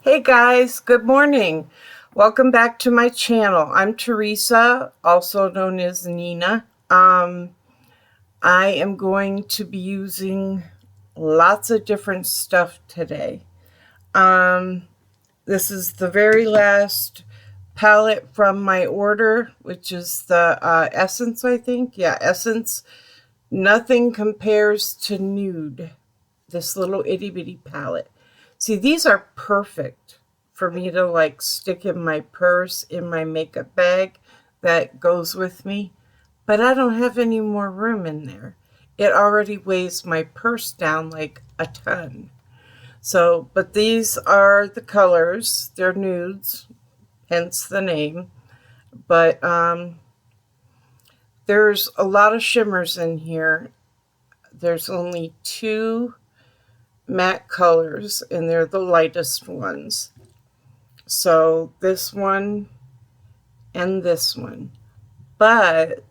Hey guys, good morning. Welcome back to my channel. I'm Teresa, also known as Nina. I am going to be using lots of different stuff today. This is the very last palette from my order, which is the Essence, I think. Yeah, Essence. Nothing compares to Nude, this little itty bitty palette. See, these are perfect for me to like stick in my purse, in my makeup bag that goes with me, but I don't have any more room in there. It already weighs my purse down like a ton. So, but these are the colors. They're nudes, hence the name. But there's a lot of shimmers in here. There's only two matte colors, and they're the lightest ones. So this one and this one. But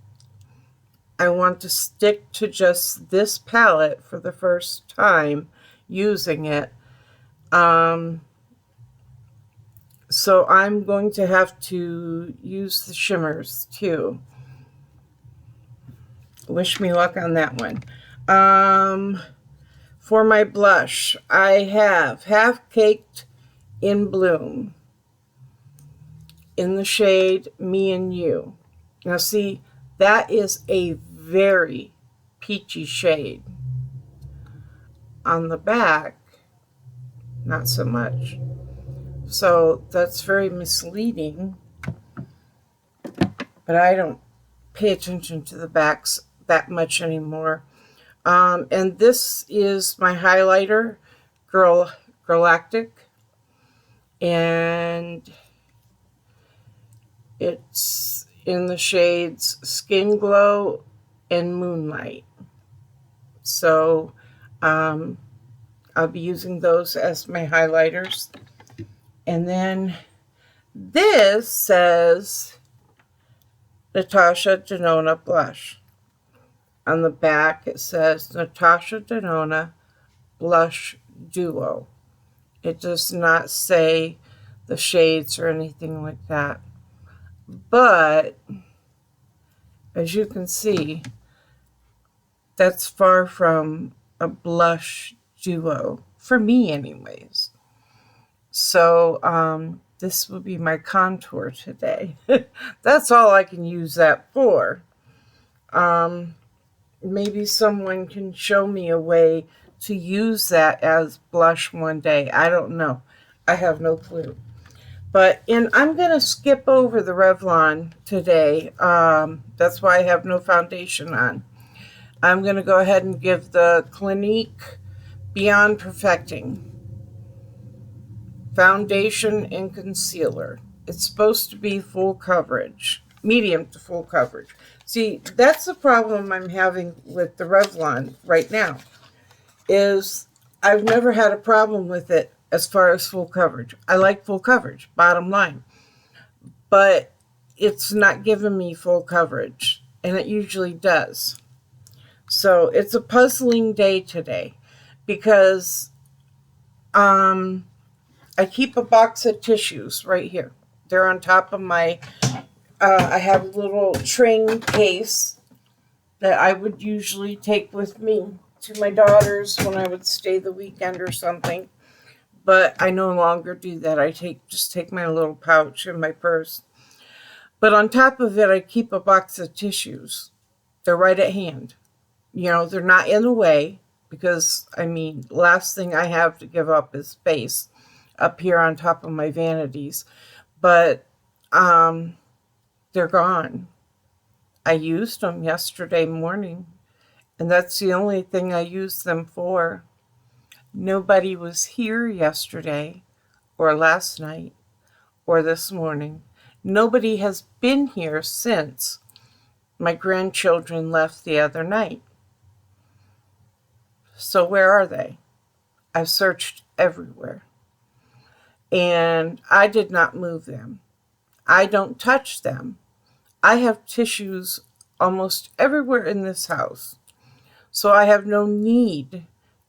I want to stick to just this palette for the first time using it. So I'm going to have to use the shimmers too. Wish me luck on that one. For my blush, I have Half Caked in Bloom in the shade Me and You. Now see, that is a very peachy shade. On the back, not so much. So that's very misleading, but I don't pay attention to the backs that much anymore. And this is my highlighter, GRWM, and it's in the shades Skin Glow and Moonlight. So I'll be using those as my highlighters. And then this says NATASHA Denona Blush. On the back it says NATASHA Denona Blush Duo. It does not say the shades or anything like that. But as you can see, that's far from a blush duo, for me anyways. So this will be my contour today. That's all I can use that for. Maybe someone can show me a way to use that as blush one day. I don't know. I have no clue. And I'm going to skip over the Revlon today. That's why I have no foundation on. I'm going to go ahead and give the Clinique Beyond Perfecting foundation and concealer. It's supposed to be full coverage, medium to full coverage. See, that's the problem I'm having with the Revlon right now, is I've never had a problem with it as far as full coverage. I like full coverage, bottom line. But it's not giving me full coverage, and it usually does. So it's a puzzling day today because I keep a box of tissues right here. They're on top of my, I have a little train case that I would usually take with me to my daughter's when I would stay the weekend or something. But I no longer do that. I just take my little pouch in my purse. But on top of it, I keep a box of tissues. They're right at hand. You know, they're not in the way because, I mean, last thing I have to give up is space up here on top of my vanities. But they're gone. I used them yesterday morning, and that's the only thing I used them for. Nobody was here yesterday or last night or this morning. Nobody has been here since my grandchildren left the other night. So where are they? I've searched everywhere. And I did not move them. I don't touch them. I have tissues almost everywhere in this house. So I have no need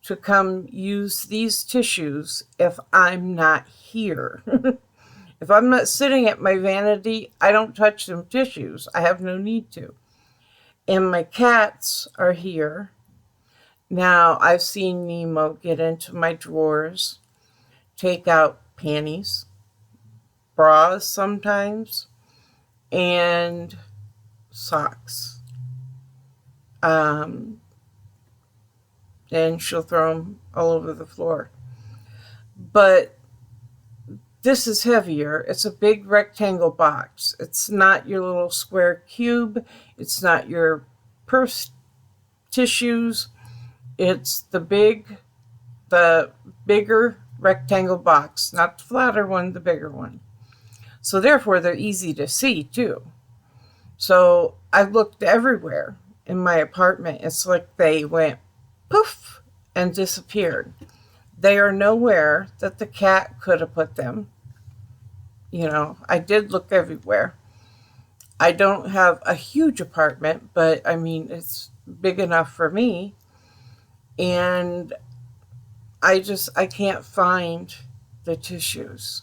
to come use these tissues if I'm not here. If I'm not sitting at my vanity, I don't touch them tissues. I have no need to. And my cats are here. Now, I've seen Nemo get into my drawers, take out panties, bras sometimes, and socks. And she'll throw them all over the floor. But this is heavier. It's a big rectangle box. It's not your little square cube. It's not your purse tissues. It's the bigger rectangle box, not the flatter one, the bigger one. So therefore, they're easy to see too. So I've looked everywhere in my apartment. It's like they went poof and disappeared. They are nowhere that the cat could have put them. You know, I did look everywhere. I don't have a huge apartment, but I mean, it's big enough for me. And I can't find the tissues.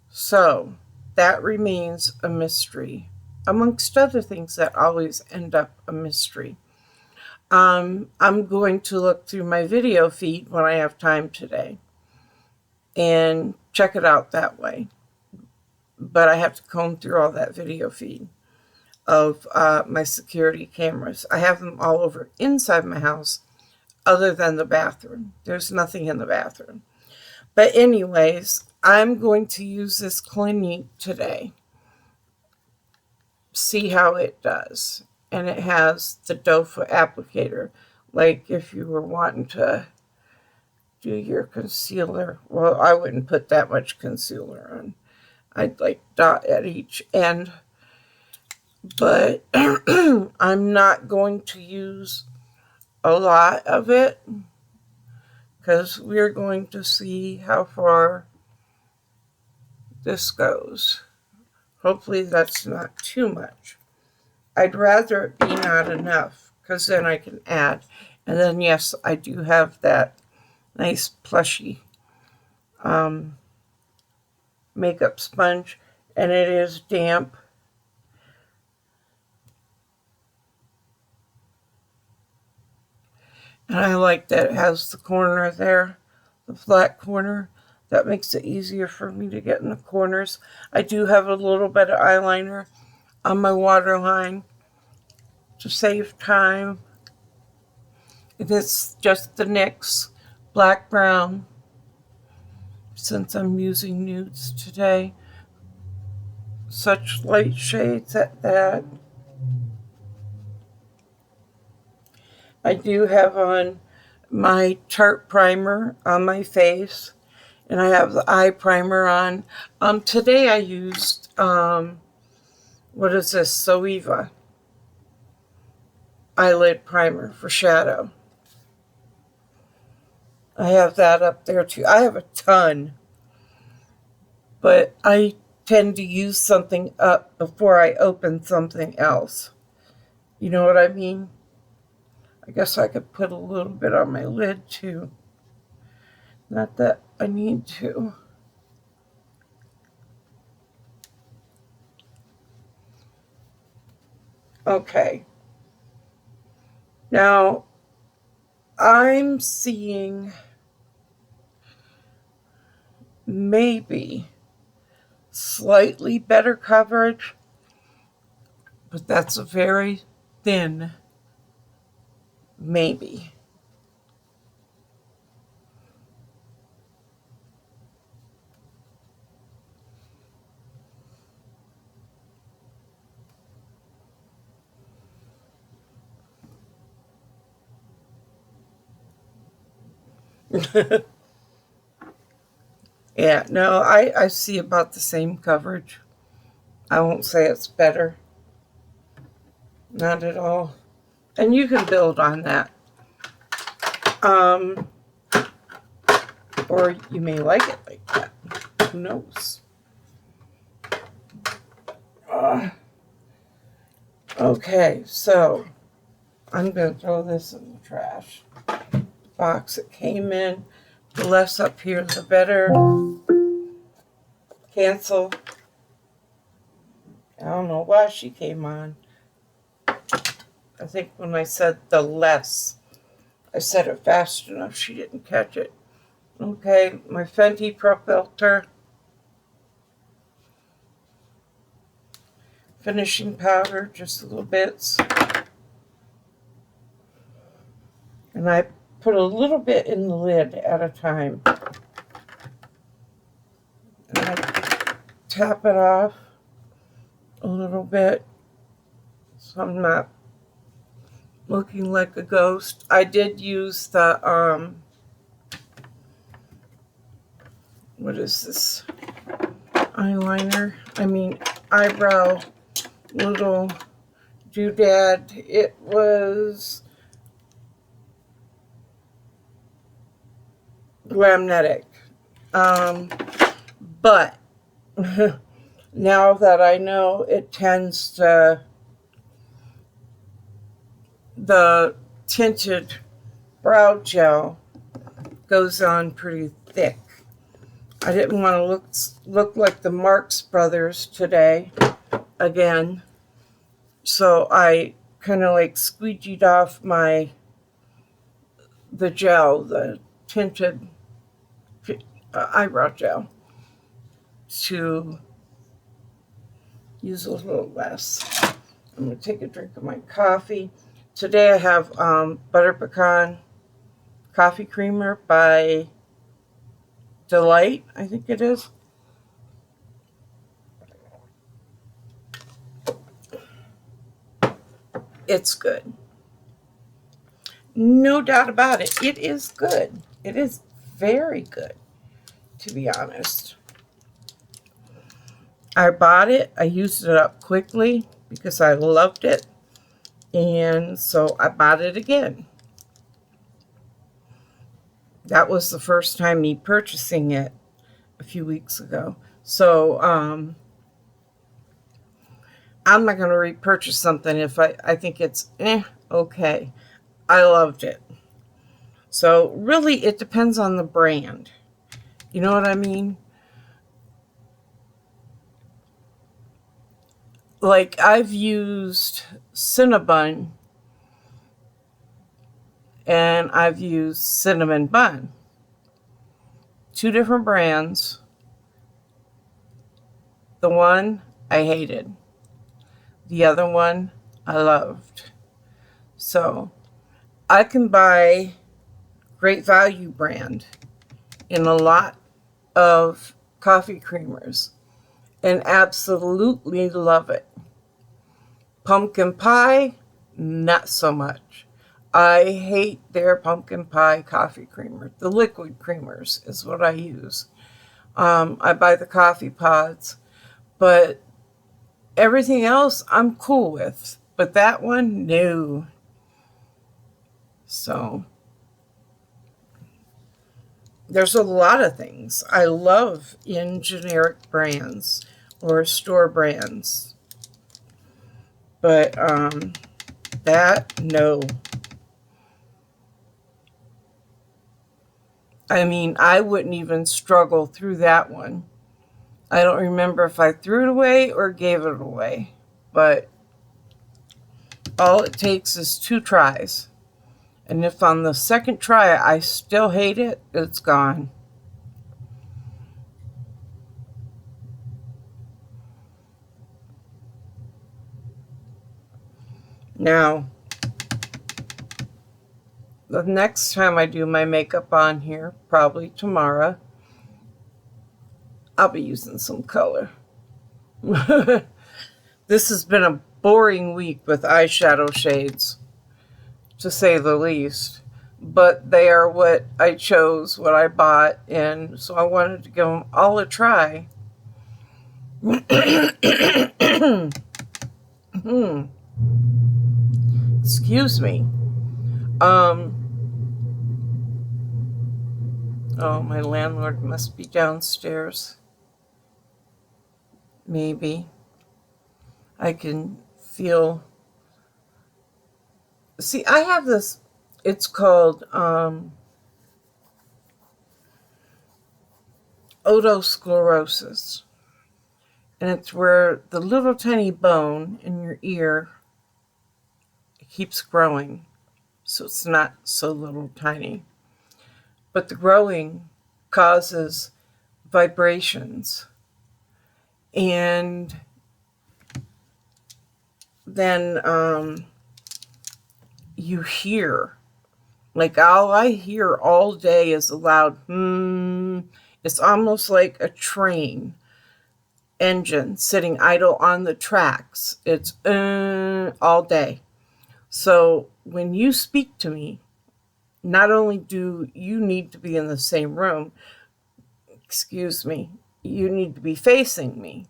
So that remains a mystery, amongst other things that always end up a mystery. I'm going to look through my video feed when I have time today and check it out that way. But I have to comb through all that video feed of my security cameras. I have them all over inside my house other than the bathroom. There's nothing in the bathroom. But anyways, I'm going to use this Clinique today. See how it does. And it has the doe foot applicator. Like if you were wanting to do your concealer. Well, I wouldn't put that much concealer on. I'd like dot at each end. But I'm not going to use a lot of it because we're going to see how far this goes. Hopefully that's not too much. I'd rather it be not enough because then I can add. And then, yes, I do have that nice plushy makeup sponge, and it is damp. And I like that it has the corner there, the flat corner. That makes it easier for me to get in the corners. I do have a little bit of eyeliner on my waterline to save time. And it's just the NYX Black Brown, since I'm using nudes today. Such light shades at that. I do have on my Tarte primer on my face, and I have the eye primer on. Today I used, what is this, Zoeva eyelid primer for shadow. I have that up there too. I have a ton, but I tend to use something up before I open something else. You know what I mean? I guess I could put a little bit on my lid too. Not that I need to. Okay. Now, I'm seeing maybe slightly better coverage, but that's a very thin maybe. Yeah, no, I see about the same coverage. I won't say it's better. Not at all. And you can build on that. Or you may like it like that. Who knows? Okay, so I'm going to throw this in the trash. box it came in. The less up here, the better. Cancel. I don't know why she came on. I think when I said the less, I said it fast enough. She didn't catch it. Okay, my Fenty Pro Filter. Finishing powder, just little bits. And I put a little bit in the lid at a time. And I tap it off a little bit so I'm not looking like a ghost. I did use the, what is this? Eyeliner. Eyebrow little doodad. It was GLAMNETIC. But now that I know it tends to, the tinted brow gel goes on pretty thick. I didn't want to look like the Marx Brothers today again. So I kind of like squeegeed off the gel, the tinted eyebrow gel, to use a little less. I'm going to take a drink of my coffee. Today I have Butter Pecan Coffee Creamer by Delight, I think it is. It's good. No doubt about it. It is good. It is very good, to be honest. I bought it. I used it up quickly because I loved it. And so I bought it again. That was the first time me purchasing it a few weeks ago. So I'm not going to repurchase something if I think it's okay. I loved it. So really it depends on the brand. You know what I mean? Like I've used Cinnabon and I've used Cinnamon Bun. Two different brands. The one I hated. The other one I loved. So I can buy Great Value brand in a lot of coffee creamers and absolutely love it. Pumpkin pie, not so much. I hate their pumpkin pie coffee creamer. The liquid creamers is what I use. I buy the coffee pods, but everything else I'm cool with. But that one, no. So there's a lot of things I love in generic brands or store brands. But that, no. I wouldn't even struggle through that one. I don't remember if I threw it away or gave it away. But all it takes is 2 tries. And if on the second try I still hate it, it's gone. Now, the next time I do my makeup on here, probably tomorrow, I'll be using some color. This has been a boring week with eyeshadow shades, to say the least. But they are what I chose, what I bought, and so I wanted to give them all a try. Excuse me. Oh, my landlord must be downstairs. Maybe. I can feel. See, I have this, it's called otosclerosis. And it's where the little tiny bone in your ear keeps growing. So it's not so little tiny. But the growing causes vibrations. And then you hear, like all I hear all day is a loud It's almost like a train engine sitting idle on the tracks. It's all day. So when you speak to me, not only do you need to be in the same room, you need to be facing me.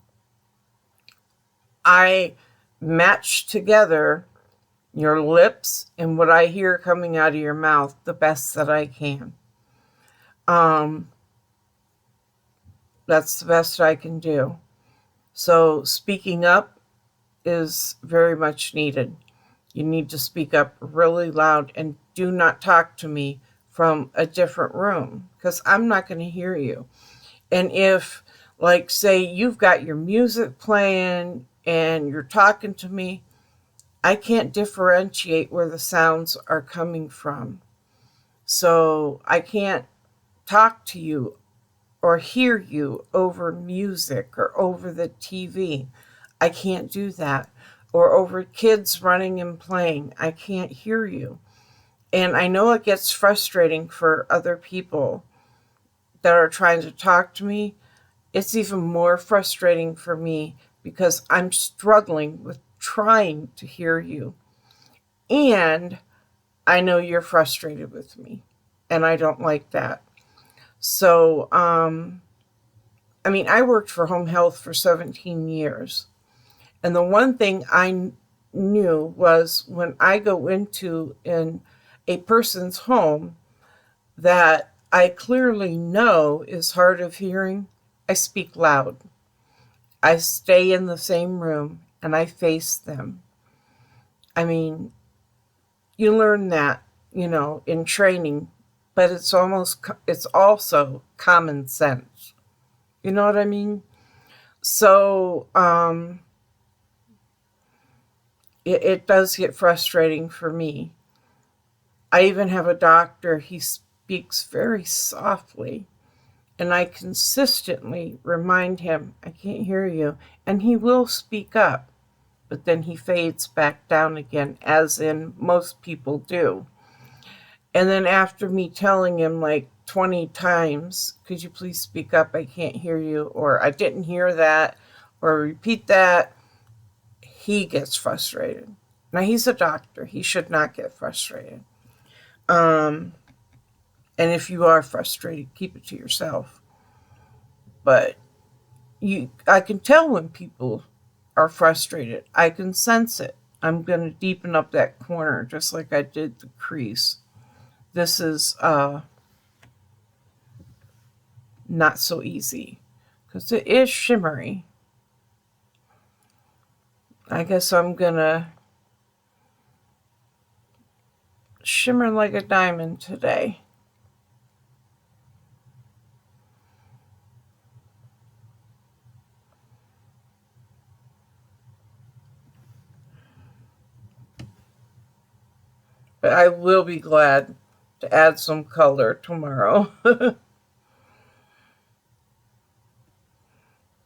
I match together your lips and what I hear coming out of your mouth the best that I can. That's the best I can do. So speaking up is very much needed. You need to speak up really loud and do not talk to me from a different room because I'm not going to hear you. And if, like, say you've got your music playing and you're talking to me, I can't differentiate where the sounds are coming from. So I can't talk to you or hear you over music or over the TV. I can't do that. Or over kids running and playing. I can't hear you. And I know it gets frustrating for other people that are trying to talk to me. It's even more frustrating for me because I'm struggling with trying to hear you. And I know you're frustrated with me. And I don't like that. So, I worked for home health for 17 years. And the one thing I knew was when I go into a person's home that I clearly know is hard of hearing, I speak loud. I stay in the same room and I face them. You learn that, in training, but it's also common sense. You know what I mean? So, it does get frustrating for me. I even have a doctor, he speaks very softly, and I consistently remind him, I can't hear you, and he will speak up, but then he fades back down again, as in most people do. And then after me telling him like 20 times, could you please speak up, I can't hear you, or I didn't hear that, or repeat that, he gets frustrated. Now, he's a doctor. He should not get frustrated. And if you are frustrated, keep it to yourself. But I can tell when people are frustrated. I can sense it. I'm going to deepen up that corner just like I did the crease. This is not so easy because it is shimmery. I guess I'm going to shimmer like a diamond today. But I will be glad to add some color tomorrow.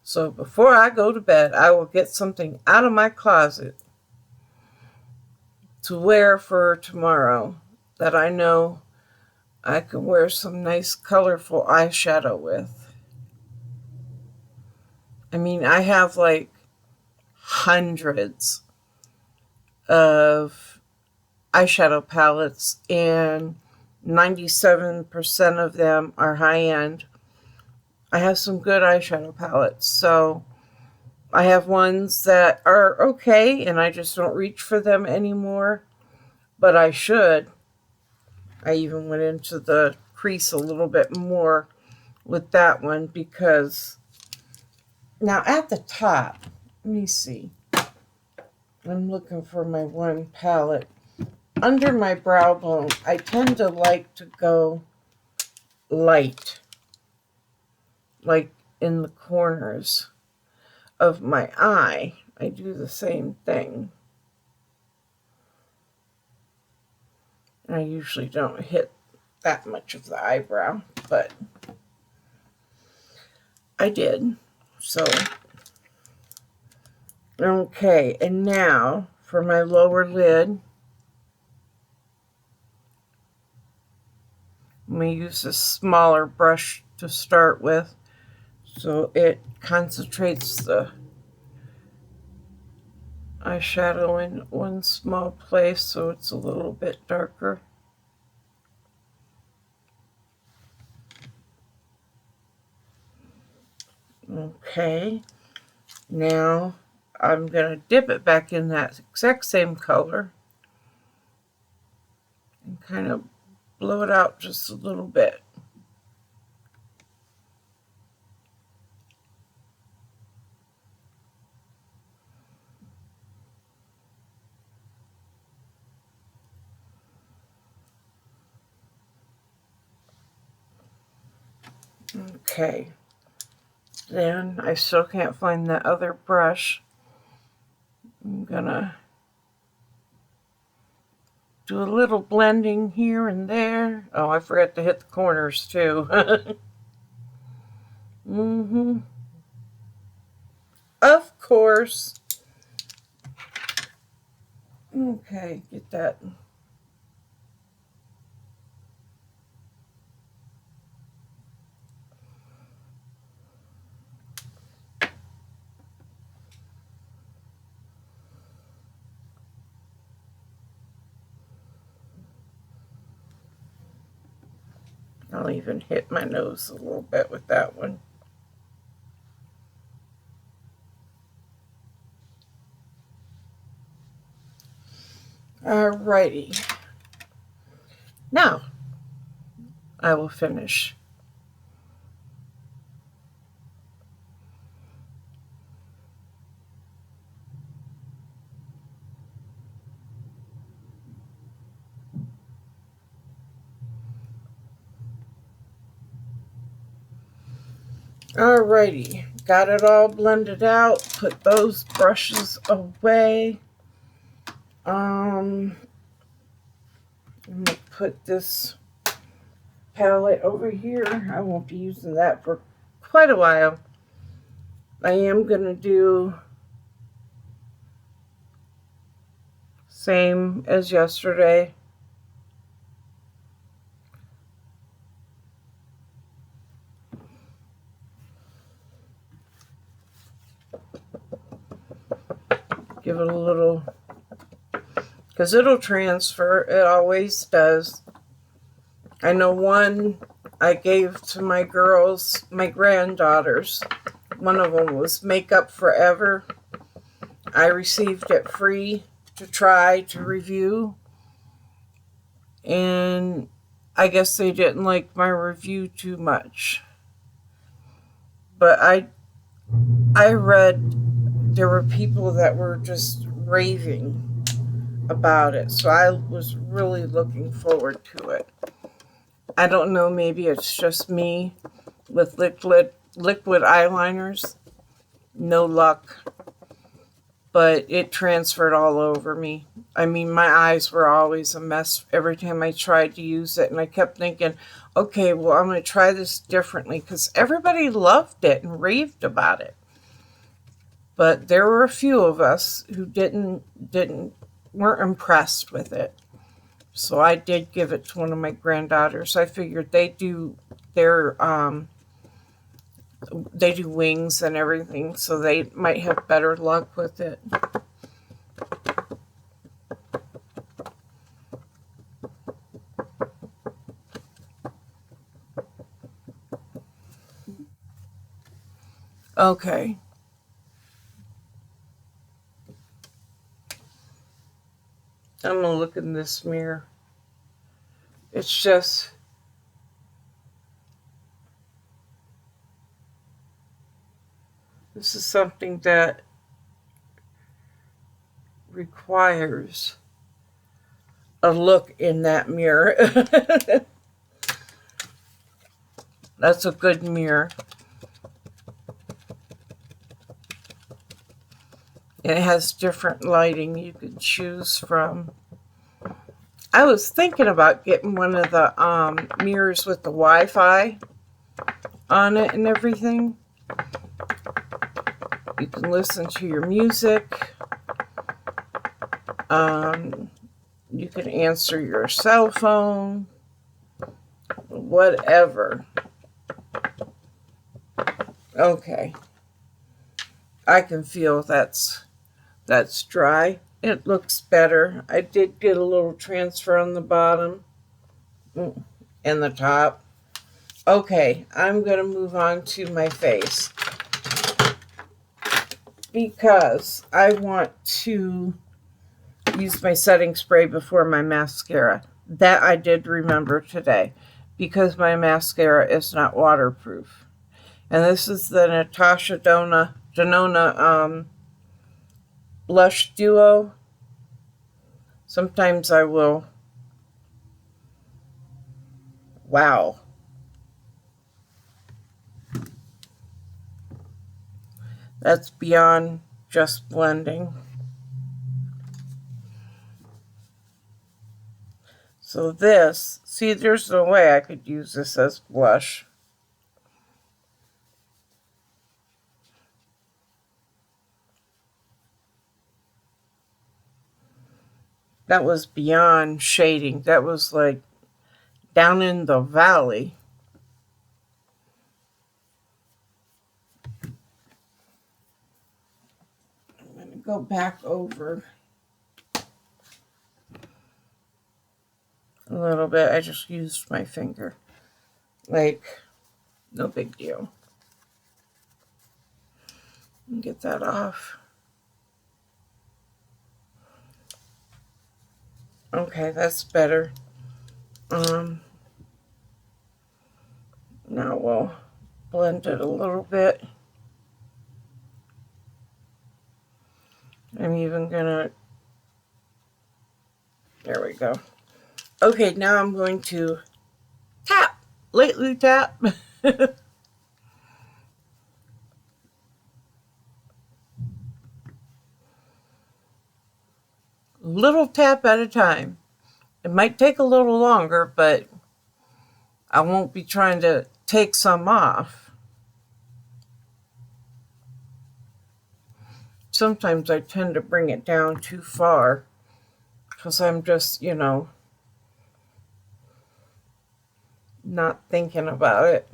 So before I go to bed, I will get something out of my closet to wear for tomorrow that I know I can wear some nice colorful eyeshadow with. I have like hundreds of eyeshadow palettes and 97% of them are high-end. I have some good eyeshadow palettes, so I have ones that are okay and I just don't reach for them anymore, but I should. I even went into the crease a little bit more with that one because now at the top, let me see. I'm looking for my one palette. Under my brow bone, I tend to like to go light. like in the corners of my eye, I do the same thing. I usually don't hit that much of the eyebrow, but I did. So, okay, and now for my lower lid, I'm going to use a smaller brush to start with so it concentrates the eyeshadow in one small place so it's a little bit darker. Okay, now I'm going to dip it back in that exact same color and kind of blow it out just a little bit. Okay, then I still can't find that other brush. I'm gonna do a little blending here and there. Oh, I forgot to hit the corners too. Of course. Okay, get that. I'll even hit my nose a little bit with that one. Alrighty. Now, I will finish. Alrighty, got it all blended out. Put those brushes away. I'm gonna put this palette over here. I won't be using that for quite a while. I am gonna do same as yesterday. Give it a little, because it'll transfer. It always does. I know one I gave to my girls, my granddaughters. One of them was Makeup Forever. I received it free to try to review. And I guess they didn't like my review too much. But I read there were people that were just raving about it. So I was really looking forward to it. I don't know, maybe it's just me with liquid eyeliners. No luck. But it transferred all over me. I mean, my eyes were always a mess every time I tried to use it. And I kept thinking, okay, well, I'm going to try this differently because everybody loved it and raved about it. But there were a few of us who weren't impressed with it. So I did give it to one of my granddaughters. I figured they do wings and everything, so they might have better luck with it. Okay. I'm going to look in this mirror. It's just, this is something that requires a look in that mirror. That's a good mirror. And it has different lighting you can choose from. I was thinking about getting one of the mirrors with the Wi-Fi on it and everything. You can listen to your music. You can answer your cell phone. Whatever. Okay. I can feel that's dry. It looks better. I did get a little transfer on the bottom and the top. Okay, I'm going to move on to my face because I want to use my setting spray before my mascara. That I did remember today because my mascara is not waterproof. And this is the NATASHA Denona Blush Duo. Sometimes I will. Wow. That's beyond just blending. So this, see, there's no way I could use this as blush. That was beyond shading. That was like down in the valley. I'm going to go back over a little bit. I just used my finger. Like, no big deal. Get that off. Okay, that's better. Now we'll blend it a little bit. I'm even gonna, there we go. Okay, now I'm going to tap, lightly tap. Little tap at a time. It might take a little longer, but I won't be trying to take some off. Sometimes I tend to bring it down too far because I'm just, you know, not thinking about it.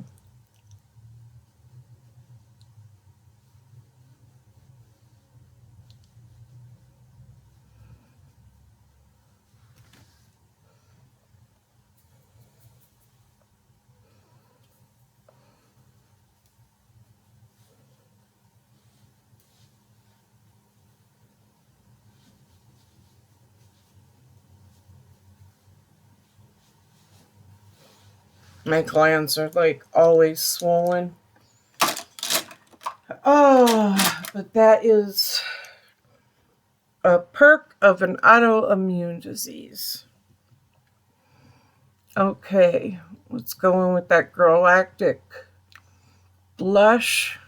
My glands are like always swollen. Oh, but that is a perk of an autoimmune disease. Okay, let's go in with that GRWM blush.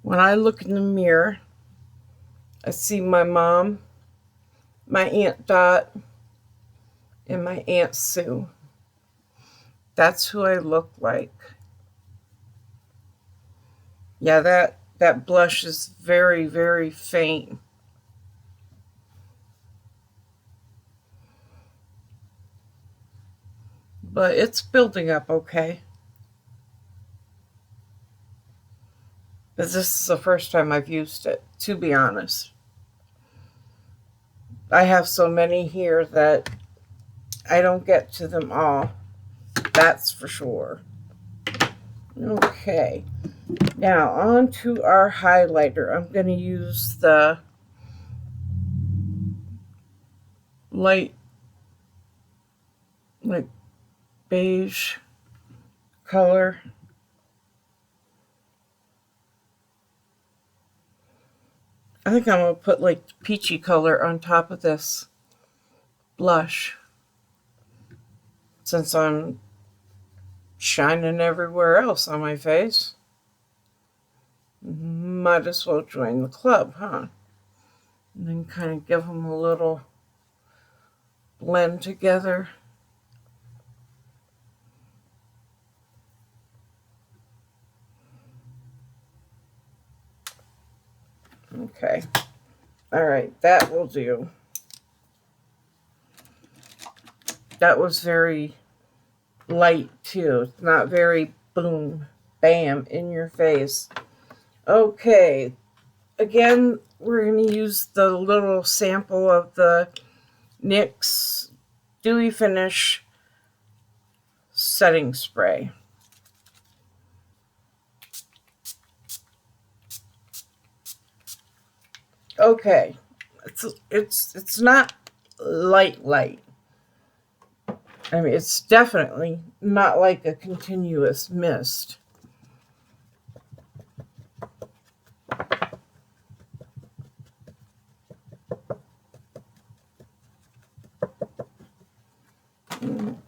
When I look in the mirror, I see my mom, my Aunt Dot, and my Aunt Sue. That's who I look like. Yeah, that blush is very, very faint. But it's building up okay. But this is the first time I've used it, to be honest. I have so many here that I don't get to them all. That's for sure. Okay. Now, on to our highlighter. I'm going to use the light, like beige color. I think I'm going to put like peachy color on top of this blush since I'm shining everywhere else on my face. Might as well join the club, huh? And then kind of give them a little blend together. Okay. All right, that will do. That was very light too. It's not very boom, bam, in your face. Okay. Again, we're going to use the little sample of the NYX Dewy Finish setting spray. Okay. It's not light. I mean, it's definitely not like a continuous mist.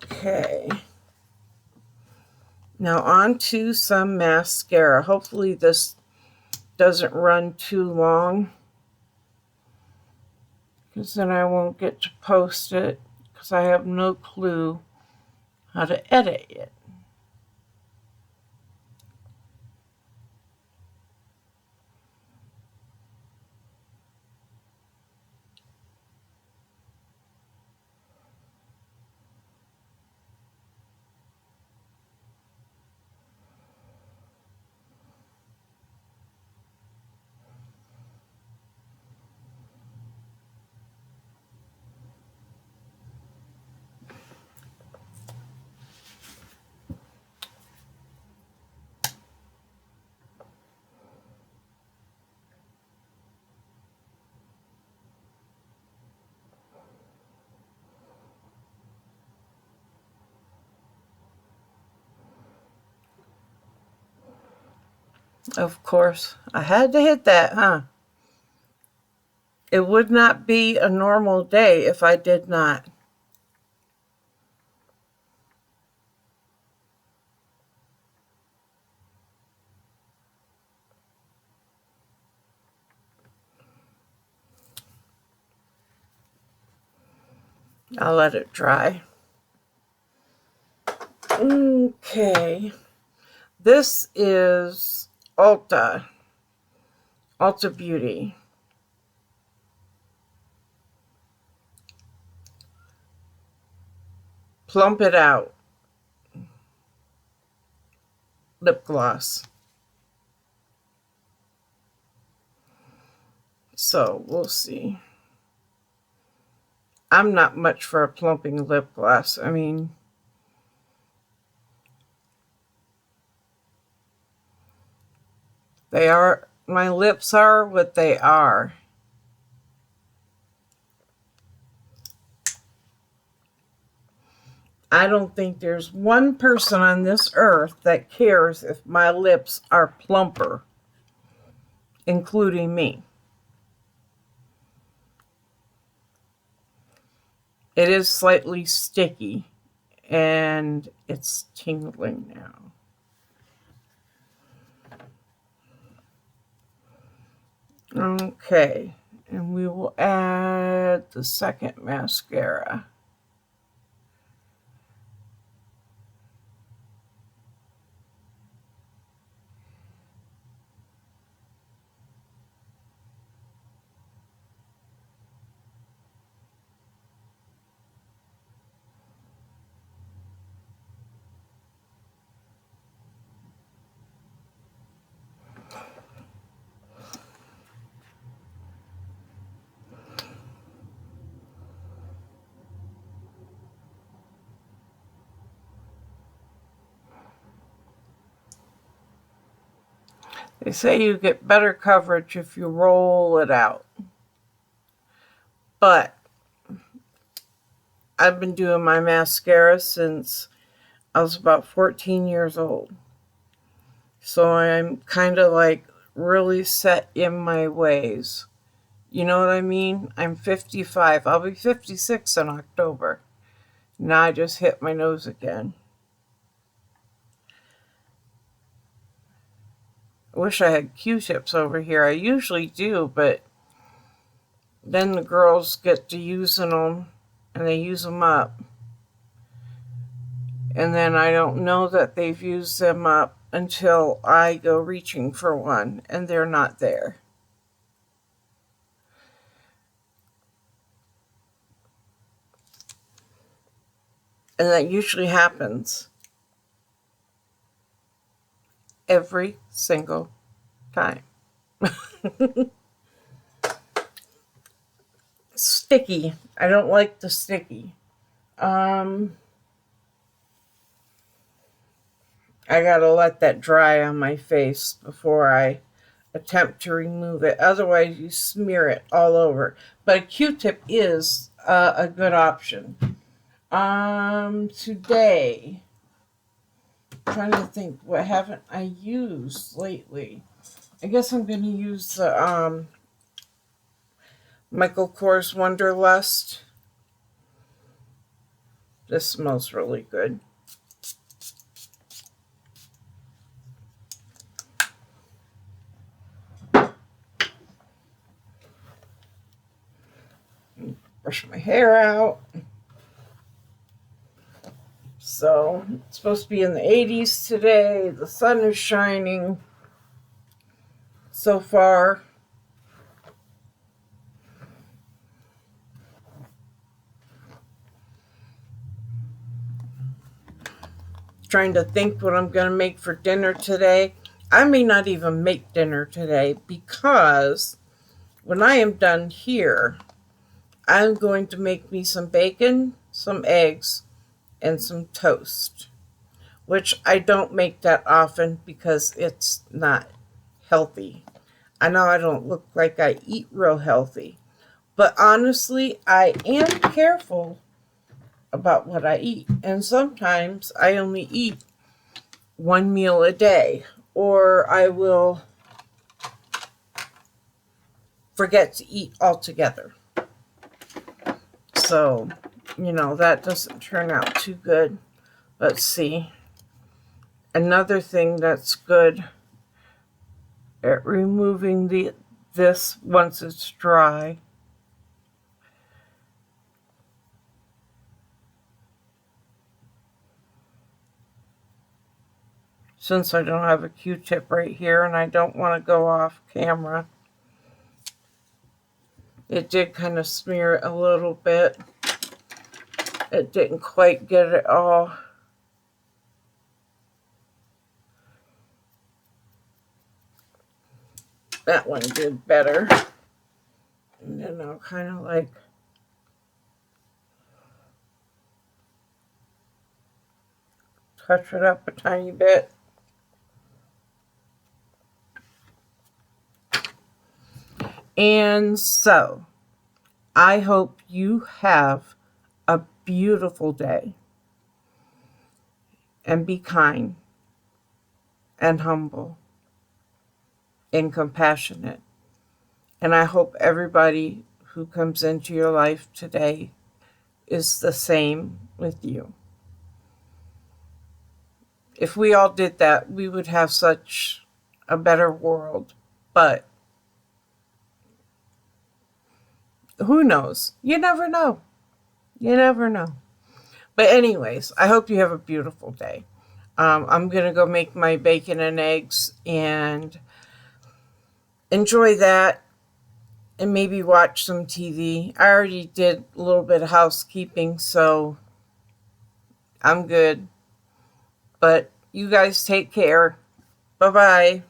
Okay. Now on to some mascara. Hopefully this doesn't run too long, because then I won't get to post it, because I have no clue how to edit it. Of course, I had to hit that, huh? It would not be a normal day if I did not. I'll let it dry. Okay. This is Ulta Beauty. Plump It Out lip gloss. So we'll see. I'm not much for a plumping lip gloss. I mean, my lips are what they are. I don't think there's one person on this earth that cares if my lips are plumper, including me. It is slightly sticky, and it's tingling now. Okay, and we will add the second mascara. They say you get better coverage if you roll it out. But I've been doing my mascara since I was about 14 years old. So I'm kind of like really set in my ways. You know what I mean? I'm 55. I'll be 56 in October. Now I just hit my nose again. I wish I had Q-tips over here. I usually do, but then the girls get to using them, and they use them up. And then I don't know that they've used them up until I go reaching for one, and they're not there. And that usually happens every single time. Sticky. I don't like the sticky. I gotta let that dry on my face before I attempt to remove it. Otherwise, you smear it all over. But a Q-tip is a good option. Today, I'm trying to think, what haven't I used lately? I guess I'm going to use the Michael Kors Wonderlust. This smells really good. Brush my hair out. So, it's supposed to be in the 80s today. The sun is shining so far. Trying to think what I'm going to make for dinner today. I may not even make dinner today because when I am done here, I'm going to make me some bacon, some eggs, and some toast, which I don't make that often because it's not healthy. I know I don't look like I eat real healthy, but honestly, I am careful about what I eat. And sometimes I only eat one meal a day, or I will forget to eat altogether. So, that doesn't turn out too good. Let's see. Another thing that's good at removing this once it's dry. Since I don't have a Q-tip right here and I don't want to go off camera, it did kind of smear it a little bit. It didn't quite get it all. That one did better. And then I'll kind of like touch it up a tiny bit. And so, I hope you have a beautiful day. And be kind and humble and compassionate. And I hope everybody who comes into your life today is the same with you. If we all did that, we would have such a better world. But who knows? You never know. You never know. But anyways, I hope you have a beautiful day. I'm going to go make my bacon and eggs and enjoy that and maybe watch some TV. I already did a little bit of housekeeping, so I'm good. But you guys take care. Bye-bye.